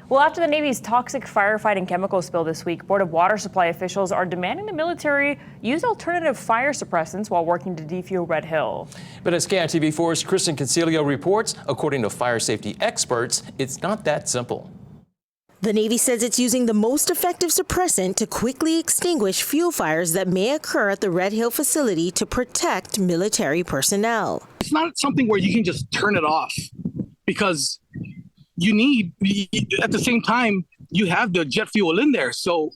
Well, after the Navy's toxic firefighting chemical spill this week, Board of Water Supply officials are demanding the military use alternative fire suppressants while working to defuel Red Hill. But as KITV4's Kristen Concilio reports, according to fire safety experts, it's not that simple. The Navy says it's using the most effective suppressant to quickly extinguish fuel fires that may occur at the Red Hill facility to protect military personnel. It's not something where you can just turn it off, because you need, at the same time, you have the jet fuel in there. So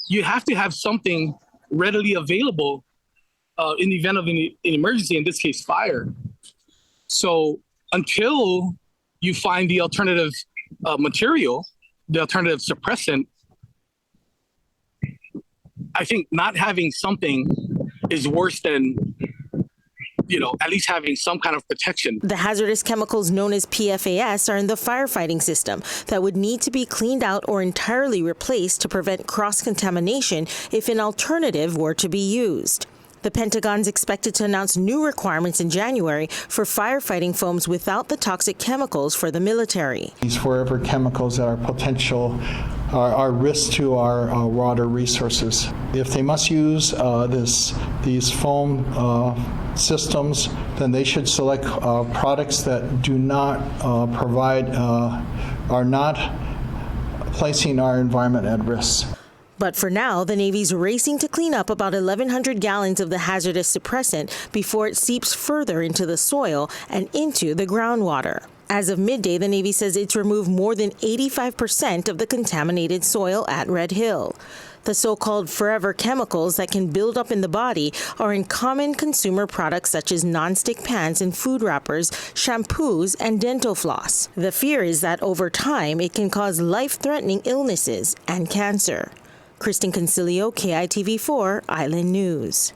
you have to have something readily available in the event of an emergency, in this case, fire. So until you find the alternative material, the alternative suppressant, I think not having something is worse than, at least having some kind of protection. The hazardous chemicals known as PFAS are in the firefighting system that would need to be cleaned out or entirely replaced to prevent cross-contamination if an alternative were to be used. The Pentagon's expected to announce new requirements in January for firefighting foams without the toxic chemicals for the military. These forever chemicals that are potential are risks to our water resources. If they must use these foam systems, then they should select products that do not are not placing our environment at risk. But for now, the Navy's racing to clean up about 1,100 gallons of the hazardous suppressant before it seeps further into the soil and into the groundwater. As of midday, the Navy says it's removed more than 85% of the contaminated soil at Red Hill. The so-called forever chemicals that can build up in the body are in common consumer products such as nonstick pans and food wrappers, shampoos, and dental floss. The fear is that over time, it can cause life-threatening illnesses and cancer. Kristen Concilio, KITV4 Island News.